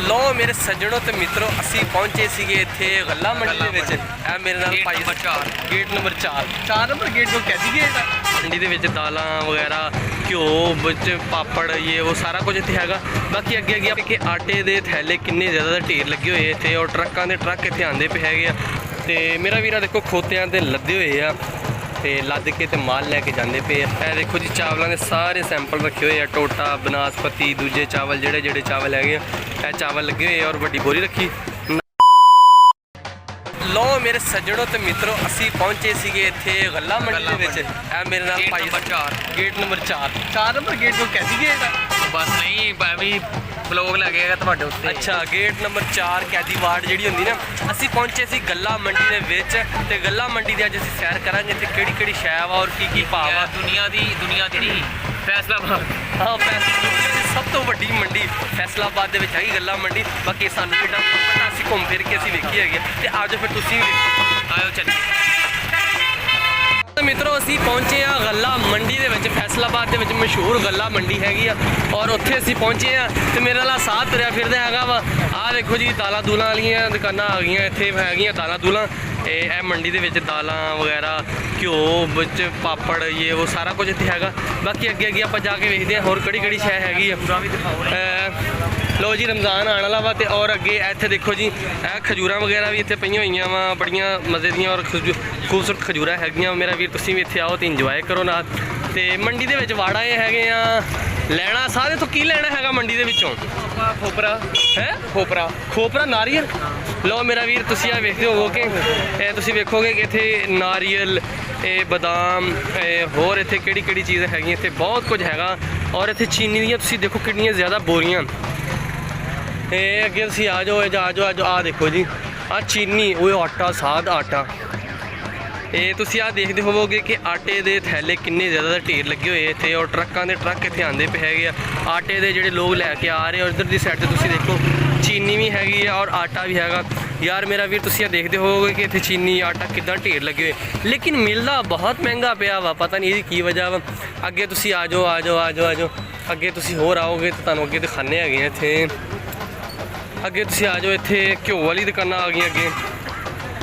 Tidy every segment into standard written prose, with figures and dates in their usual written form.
लो मेरे सज्जनों ते मित्रों असी पहुंचे सीगे इत्थे गल्ला मंडी दे विच। ए मेरे नाल भाई गेट नंबर 4 नंबर गेट को कहदी गेट मंडी दे विच दालां वगैरह घ्यो विच पापड़ ये वो सारा कुछ इत्थे हैगा। बाकी अगे अगे कि आटे दे थैले किन्ने ज़्यादा ढेर लगे हुए इत्थे और ट्रक्कां दे ट्रक इत्थे आंदे पे हैगे आ। ते मेरा वीरा देखो खोतियां ते लदे हुए आ ते लद के ते माल लैके जाते पे। ए देखो जी चावलों के सारे सैंपल रखे हुए हैं, टोटा बनस्पति दूजे चावल जेड़े जेड़े चावल है चावल लगे हुए और वड्डी बोरी रखी। लो मेरे सज्जनों ते मित्रों असी पहुंचे सीगे इत्थे गल्ला मंडी दे विच। ए मेरे नाल भाई गेट नंबर 4 नंबर गेट को कहदी गेट बस नहीं भी ब्लॉग लगेगा ਤੁਹਾਡੇ ਉੱਤੇ। अच्छा गेट नंबर 4 कैदी वार्ड जी होंगी ना। असी पहुंचे सी गल्ला मंडी के विच ते गल्ला मंडी की अज असी सैर करांगे ते किहड़ी शै वा और की भाव आ दुनिया दी नहीं फैसलाबाद। हाँ दुनिया की सब तो वड्डी मंडी फैसलाबाद दे विच हैगी गल्ला मंडी। बाकी सानू बेटा पता असी घूम फिर के असी वेखी हैगी ते आ जाओ फिर तुसीं भी आयो चलिए। मित्रों असी पहुंचे हाँ गल्ला मंडी दे विच फैसलाबाद दे विच मशहूर गल्ला मंडी हैगी आ और उत्थे असी पहुंचे हाँ ते मेरे नाल साथ तुरिया फिरदा हैगा वा। आ देखो जी दालां दूलां वालियां दुकानां आ गईयां इत्थे हैगियां दालां दूलां। ए मंडी दे विच दालां वगैरह घ्यो विच पापड़ ये वो सारा कुछ इत्थे हैगा। बाकी अगे अगे आपां जाके वेखदे हां होर किहड़ी शै हैगी आ। लो जी रमज़ान आने वाला वा ते और अगे इत्थे देखो जी खजूरां वगैरह भी इत्थे पईयां होईयां वा बड़ियां मज़े दियां और खूबसूरत खजूरां हैगियां। मेरा वीर तुसीं भी इत्थे आओ ते इंजॉय करो नाल। ते मंडी दे विच वाड़ा ये हैगे आ लैना सारे तो की लैना हैगा मंडी दे विचों खोपरा है खोपरा नारियल। लो मेरा वीर तुसीं आ वेखदे होवोगे तुसीं वेखोगे कि इत्थे नारियल बादाम होर इत्थे किहड़ी चीज़ हैगी इत्थे बहुत कुछ हैगा। और इत्थे चीनी दियां तुसीं देखो कितनियां ज़्यादा बोरियां। अगे तुसीं आ जाओ आ देखो जी आ चीनी वो आटा साद आटा। तुसीं आ देखदे होवोगे कि आटे दे थैले किन्ने ज़्यादा ढेर लगे हुए इत्थे और ट्रक्कां दे ट्रक इत्थे आंदे पे हैगे आ। आटे दे जेह्ड़े लोग लैके आ रहे और इधर दी साइड ते तुसीं देखो चीनी भी हैगी है और आटा भी हैगा। यार मेरा वीर तुसीं आ देखदे होवोगे कि इत्थे चीनी आटा किद्दां ढेर लगे हुए लेकिन मिलदा बहुत महंगा पिया वा। पता नहीं इसदी की वजह वा। अगे तुसीं आ जाओ अगे तुसीं होर आओगे तो तुहानूं अगे दिखाने हैगे इत्थे। अगे तुसीं आ जाओ इत्थे घ्यो वाली दुकानां आ गईयां अगे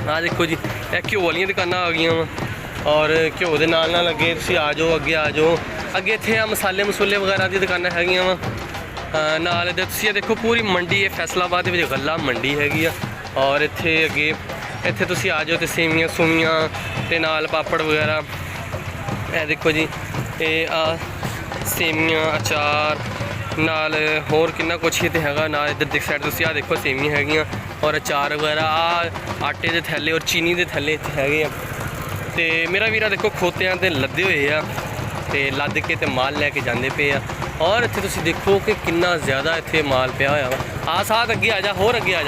आ देखो जी घ्यो वाली दुकानां आ गई वा और घ्यो के नाल अगे तुसीं आ जाओ अगे इत्थे मसाले मसूले वगैरह दी दुकानां हैगियां वा नाल इधर तुसीं देखो पूरी मंडी है फैसलाबाद दे विच गल्ला मंडी हैगी आ। और इत्थे अगे इत्थे तुसीं आ जाओ ते सेवियां सूवियां ते नाल पापड़ वगैरह ए देखो जी सेवियां अचार नाल होर कितना कुछ ही तो हैगा नाल इधर दिख साइड तुसीं आ देखो सेवियां हैगियां और अचार वगैरह आटे के थैले और चीनी के थैले इत्थे हैगे आ। ते मेरा वीरा देखो खोतियां ते लदे हुए आ ते लद के ते माल लैके जांदे पे आ। और इत्थे तुसीं देखो कि कितना ज़्यादा इत्थे माल पिया होया वा। आ साथ अगे आ जा होर अगे आ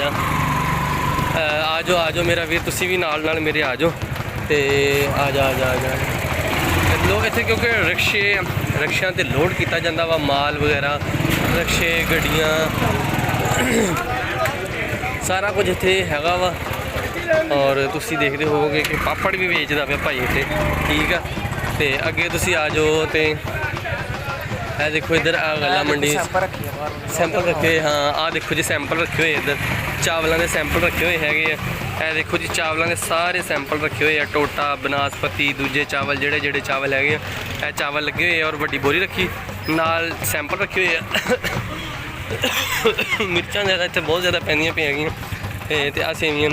जाओ मेरा वीर तुसीं भी नाल मेरे आ जाओ ते आ जा लोग इत्थे क्योंकि रिक्शियां ते लोड किया जाता वा माल वगैरह रिक्शे गड्डियाँ सारा कुछ इत्थे हैगा वा। और तुसीं देखदे होवोगे कि पापड़ भी बेचदा पिया भाई इत्थे ठीक है। ते अगे तुसीं आ जाओ ते ए देखो इधर आ गल्ला मंडी सैंपल रखे हाँ आ देखो जी सैंपल रखे हुए इधर चावलों के सैंपल रखे हुए हैगे ए देखो जी चावलों के सारे सैंपल रखे हुए हैं टोटा बनस्पति दूजे चावल जेड़े जेड़े चावल है चावल लगे हुए और वड्डी बोरी रखी नाल सैंपल रखे हुए मिर्चां ज़्यादा इत्थे बहुत ज़्यादा पैंदियां पे हैगियां ते आ सेवियां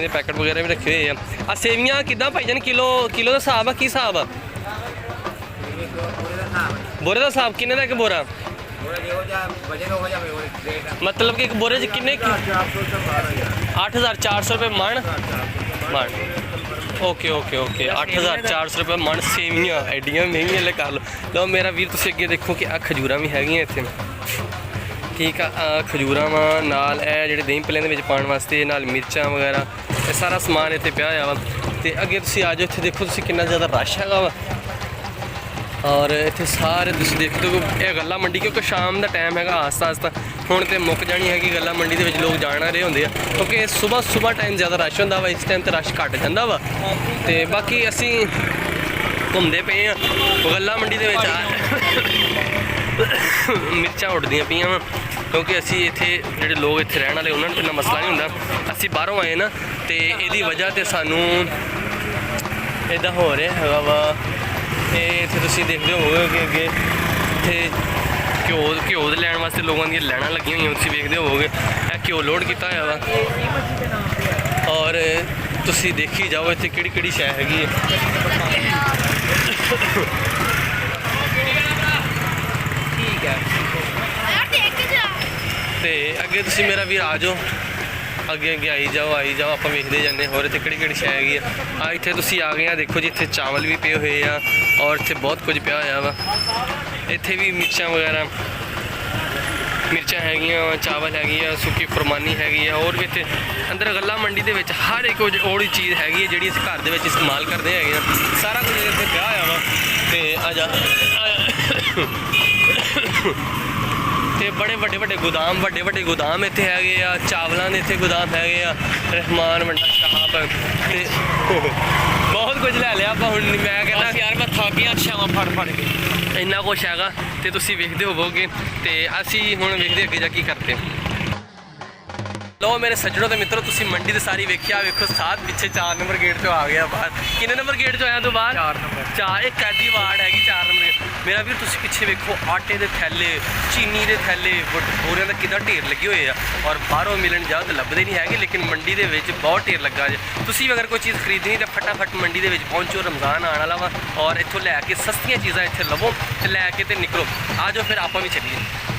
के पैकेट वगैरह भी रखे हुए हैं। आ सेवियां किद्दां भाईजान किलो का हिसाब है की हिसाब आ बोरे का हिसाब किन्ने दा इक बोरा मतलब कि एक बोरे च किन्ने 8,400 रुपये मन ओके 8,400 रुपये मन सेवियां एडियां महंगियां ले कर लो मेरा वीर तुसीं अगे देखो कि आ खजूरां भी हैगियां इत्थे ठीक है। खजूरां वा नाल जेह्ड़े दही भल्लें दे विच पाउण वास्ते नाल मिर्चां वगैरह सारा समान इत्थे पिया होया वा। ते अगे तुसीं आ जाओ इत्थे देखो तुसीं किन्ना ज़्यादा रश हैगा वा। और इत्थे सारे तुसीं देखदे हो ये गल्ला मंडी क्योंकि शाम का टाइम हैगा आस्ता आस्ता हुण ते मुक जानी हैगी गल्ला मंडी दे विच लोग जाना रहे होंदे आ क्योंकि सुबह टाइम ज़्यादा रश होंदा वा इस टाइम ते रश घट जांदा वा। ते बाकी असीं घूमदे पे गल्ला मंडी दे विच मिर्चां उड्डदियां पियां वा ਕਿਉਂਕਿ ਅਸੀਂ ਇੱਥੇ ਜਿਹੜੇ ਲੋਕ ਇੱਥੇ ਰਹਿਣ ਵਾਲੇ ਉਹਨਾਂ ਨੂੰ ਇੰਨਾ ਮਸਲਾ ਨਹੀਂ ਹੁੰਦਾ। ਅਸੀਂ ਬਾਹਰੋਂ ਆਏ ਨਾ ਤੇ ਇਹਦੀ ਵਜ੍ਹਾ ਤੇ ਸਾਨੂੰ ਇੱਦਾਂ ਹੋ ਰਿਹਾ ਹੈਗਾ ਵਾ। ਤੇ ਇੱਥੇ ਤੁਸੀਂ ਦੇਖਦੇ ਹੋਵੋਗੇ ਕਿ ਅੱਗੇ ਇੱਥੇ ਘਿਓ ਦੇ ਲੈਣ ਵਾਸਤੇ ਲੋਕਾਂ ਦੀਆਂ ਲਾਈਨਾਂ ਲੱਗੀਆਂ ਹੋਈਆਂ, ਤੁਸੀਂ ਵੇਖਦੇ ਹੋਵੋਗੇ। ਇਹ ਘਿਓ ਲੋਡ ਕੀਤਾ ਹੋਇਆ ਵਾ ਔਰ ਤੁਸੀਂ ਦੇਖੀ ਜਾਓ ਇੱਥੇ ਕਿਹੜੀ ਕਿਹੜੀ ਸ਼ੈ ਹੈਗੀ ਹੈ। ਠੀਕ ਹੈ। ਤੇ ਅੱਗੇ ਤੁਸੀਂ ਮੇਰਾ ਵੀਰ ਆ ਜਾਓ, ਅੱਗੇ ਅੱਗੇ ਆਈ ਜਾਓ ਆਪਾਂ ਵੇਖਦੇ ਜਾਂਦੇ ਹੋਰ ਇੱਥੇ ਕਿਹੜੀ ਕਿਹੜੀ ਸ਼ੈ ਹੈਗੀ ਆ। ਇੱਥੇ ਤੁਸੀਂ ਆ ਗਏ ਆ, ਦੇਖੋ ਜੀ ਇੱਥੇ ਚਾਵਲ ਵੀ ਪਏ ਹੋਏ ਆ ਔਰ ਇੱਥੇ ਬਹੁਤ ਕੁਝ ਪਿਆ ਹੋਇਆ ਵਾ। ਇੱਥੇ ਵੀ ਮਿਰਚਾਂ ਵਗੈਰਾ ਮਿਰਚਾਂ ਹੈਗੀਆਂ, ਚਾਵਲ ਹੈਗੀ ਆ, ਸੁੱਕੀ ਫੁਰਮਾਨੀ ਹੈਗੀ ਆ। ਹੋਰ ਵੀ ਇੱਥੇ ਅੰਦਰ ਗੱਲਾ ਮੰਡੀ ਦੇ ਵਿੱਚ ਹਰ ਇੱਕ ਉਹੀ ਚੀਜ਼ ਹੈਗੀ ਹੈ ਜਿਹੜੀ ਅਸੀਂ ਘਰ ਦੇ ਵਿੱਚ ਇਸਤੇਮਾਲ ਕਰਦੇ ਹੈਗੇ ਆ। ਸਾਰਾ ਕੁਝ ਇੱਥੇ ਪਿਆ ਹੋਇਆ ਵਾ। ਤੇ ਆ ਜਾ ਤੇ ਬੜੇ ਵੱਡੇ ਗੋਦਾਮ ਇੱਥੇ ਹੈਗੇ ਆ। ਚਾਵਲਾਂ ਦੇ ਇੱਥੇ ਗੋਦਾਮ ਹੈਗੇ ਆ। ਰਹਿਮਾਨ ਵੰਡਾ ਸ਼ਾਪ ਤੇ ਬਹੁਤ ਕੁਝ ਲੈ ਲਿਆ ਆਪਾਂ। ਹੁਣ ਮੈਂ ਕਹਿੰਦਾ ਯਾਰ ਮੈਂ ਥੱਕ ਗਿਆ ਛਾਵਾਂ ਫੜ ਕੇ। ਇੰਨਾ ਕੁਛ ਹੈਗਾ ਤੇ ਤੁਸੀਂ ਵੇਖਦੇ ਹੋਵੋਗੇ। ਤੇ ਅਸੀਂ ਹੁਣ ਵੇਖਦੇ ਅੱਗੇ ਜਾ ਕੀ ਕਰਦੇ। ਲੋ ਮੇਰੇ ਸੱਜਣੋ ਤੇ ਮਿੱਤਰੋ, ਤੁਸੀਂ ਮੰਡੀ ਤੇ ਸਾਰੀ ਵੇਖਿਆ, ਵੇਖੋ ਸਾਥ ਪਿੱਛੇ 4 ਨੰਬਰ ਗੇਟ ਤੋਂ ਆ ਗਿਆ ਬਾਹਰ। ਕਿੰਨੇ ਨੰਬਰ ਗੇਟ ਤੋਂ ਆਇਆ ਤੂੰ ਬਾਹਰ? 4 ਨੰਬਰ। 4 ਇੱਕ ਐਡੀ ਵਾਰਡ ਹੈਗੀ 4 ਨੰਬਰ ਗੇਟ। ਮੇਰਾ ਵੀਰ ਤੁਸੀਂ ਪਿੱਛੇ ਵੇਖੋ, ਆਟੇ ਦੇ ਥੈਲੇ, ਚੀਨੀ ਦੇ ਥੈਲੇ, ਬੋਰਿਆਂ ਦਾ ਕਿੱਦਾਂ ਢੇਰ ਲੱਗੇ ਹੋਏ ਆ। ਔਰ ਬਾਹਰੋਂ ਮਿਲਣ ਜਾਓ ਤਾਂ ਲੱਭਦੇ ਨਹੀਂ ਹੈਗੇ, ਲੇਕਿਨ ਮੰਡੀ ਦੇ ਵਿੱਚ ਬਹੁਤ ਢੇਰ ਲੱਗਾ ਜੇ। ਤੁਸੀਂ ਅਗਰ ਕੋਈ ਚੀਜ਼ ਖਰੀਦਣੀ ਤਾਂ ਫਟਾਫਟ ਮੰਡੀ ਦੇ ਵਿੱਚ ਪਹੁੰਚੋ। ਰਮਜ਼ਾਨ ਆਉਣ ਵਾਲਾ ਵਾ ਔਰ ਇੱਥੋਂ ਲੈ ਕੇ ਸਸਤੀਆਂ ਚੀਜ਼ਾਂ ਇੱਥੇ ਲਵੋ ਤੇ ਲੈ ਕੇ ਤੇ ਨਿਕਲੋ। ਆ ਜਾਓ ਫਿਰ ਆਪਾਂ ਵੀ ਚੱਲੀਏ।